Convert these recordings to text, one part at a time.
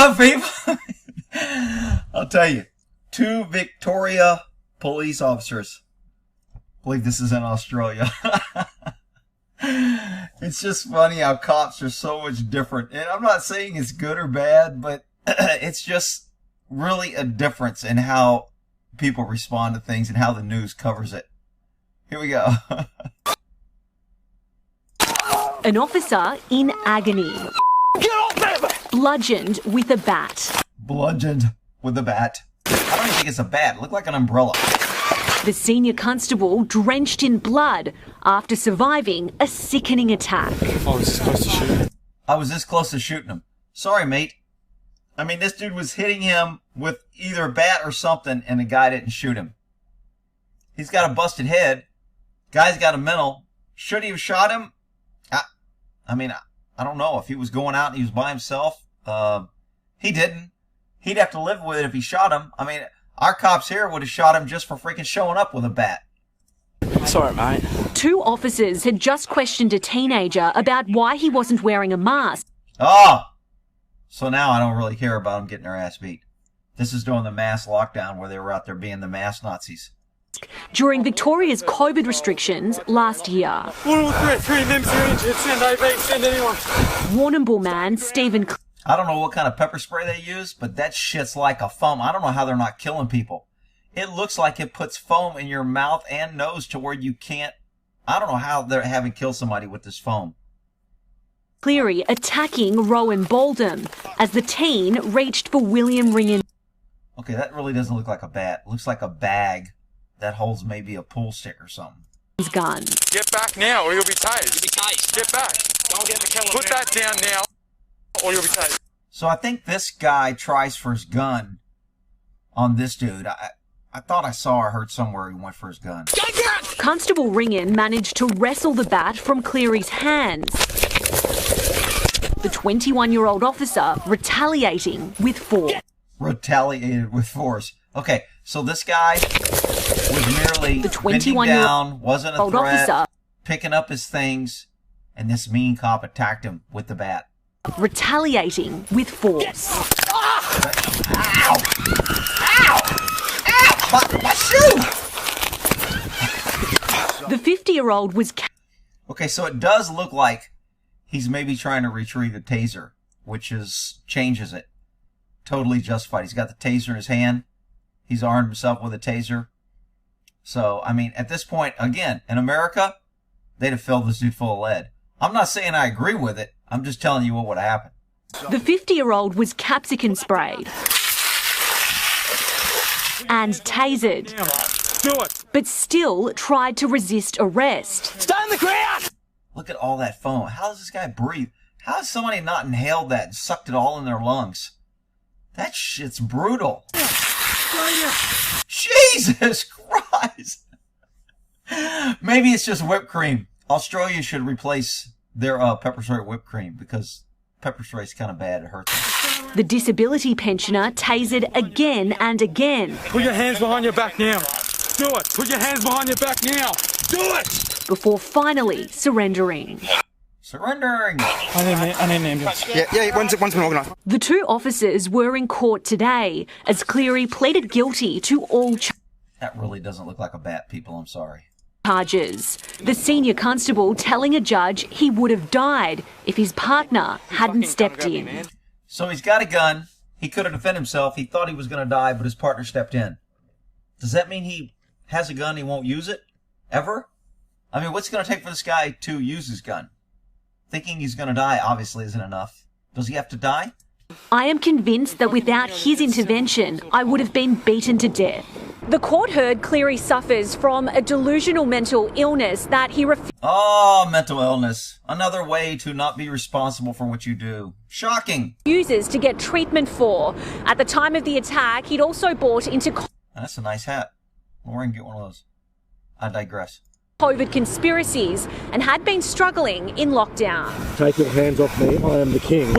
go, people. I'll tell you. 2 Victoria police officers. I believe this is in Australia. It's just funny how cops are so much different. And I'm not saying it's good or bad, but it's just really a difference in how people respond to things and how the news covers it. Here we go. An officer in agony. Get off them! Bludgeoned with a bat. Bludgeoned with a bat. I don't even think it's a bat. It looked like an umbrella. The senior constable drenched in blood after surviving a sickening attack. I was this close to shooting. I was this close to shooting him. Sorry, mate. I mean, this dude was hitting him with either a bat or something, and the guy didn't shoot him. He's got a busted head. Guy's got a mental. Should he have shot him? I mean, I don't know. If he was going out and he was by himself, he didn't. He'd have to live with it if he shot him. I mean, our cops here would have shot him just for freaking showing up with a bat. Sorry, mate. 2 officers had just questioned a teenager about why he wasn't wearing a mask. Oh! So now I don't really care about them getting their ass beat. This is during the mass lockdown where they were out there being the mass Nazis. During Victoria's COVID restrictions last year. Warrnambool man Stephen... I don't know what kind of pepper spray they use, but that shit's like a foam. I don't know how they're not killing people. It looks like it puts foam in your mouth and nose to where you can't... I don't know how they're having killed somebody with this foam. Cleary attacking Rowan Baldham as the teen reached for William Ringen. Okay, that really doesn't look like a bat. It looks like a bag that holds maybe a pool stick or something. His gun. Get back now or you'll be tased. You'll be tased. Get back. Don't get the killer. Put that down now or you'll be tased. So I think this guy tries for his gun on this dude. I thought I saw or heard somewhere he went for his gun. Constable Ringen managed to wrestle the bat from Cleary's hands. The 21-year-old officer retaliating with force. Retaliated with force. Okay, so this guy was merely the bending down, wasn't a threat, officer picking up his things, and this mean cop attacked him with the bat. Retaliating with force. Ow! Ow! Ow! My shoe! The 50-year-old was... Okay, so it does look like he's maybe trying to retrieve the taser, which changes it. Totally justified. He's got the taser in his hand. He's armed himself with a taser. So, I mean, at this point, again, in America, they'd have filled this dude full of lead. I'm not saying I agree with it. I'm just telling you what would have happened. The 50-year-old was capsicum sprayed and tasered. Do it. But still tried to resist arrest. Stay on the ground! Look at all that foam. How does this guy breathe? How has somebody not inhaled that and sucked it all in their lungs? That shit's brutal. Jesus Christ. Maybe it's just whipped cream. Australia should replace their pepper spray with whipped cream because pepper spray is kind of bad. It hurts them. The disability pensioner tasered again and again. Put your hands behind your back now. Do it. Put your hands behind your back now. Do it. Before finally surrendering. Surrendering. I need an ambulance. Yeah, one's been organised. The 2 officers were in court today as Cleary pleaded guilty to all That really doesn't look like a bat, people. I'm sorry. charges. The senior constable telling a judge he would have died if his partner hadn't stepped in. So he's got a gun. He could have defended himself. He thought he was going to die, but his partner stepped in. Does that mean he has a gun and he won't use it? Ever? I mean, what's it going to take for this guy to use his gun? Thinking he's going to die obviously isn't enough. Does he have to die? I am convinced that without his intervention, I would have been beaten to death. The court heard Cleary suffers from a delusional mental illness that he Oh, mental illness. Another way to not be responsible for what you do. Shocking. refuses to get treatment for. At the time of the attack, he'd also bought into That's a nice hat. Lauren, get one of those. I digress. COVID conspiracies and had been struggling in lockdown. Take your hands off me, I am the king.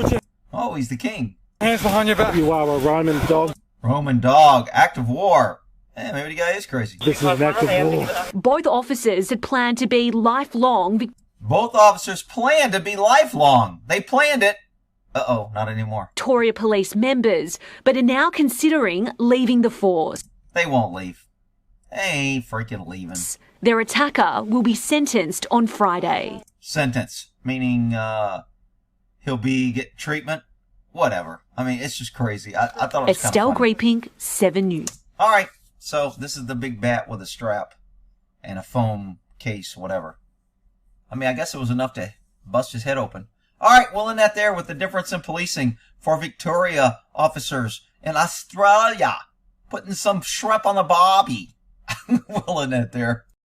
Oh, he's the king. Hands behind your back. You are a Roman dog. Roman dog. Act of war. Hey, maybe the guy is crazy. This is an act of war. Both officers had planned to be lifelong. Both officers planned to be lifelong. They planned it. Uh-oh, not anymore. Victoria Police members, but are now considering leaving the force. They won't leave. They ain't freaking leaving. Their attacker will be sentenced on Friday. Sentence, meaning he'll be get treatment? Whatever. I mean, it's just crazy. I thought it was kind of Estelle funny. Greepink, 7 News. All right, so this is the big bat with a strap and a foam case, whatever. I mean, I guess it was enough to bust his head open. All right, we'll end that there with the difference in policing for Victoria officers in Australia. Putting some shrimp on the barbie. We'll end that there.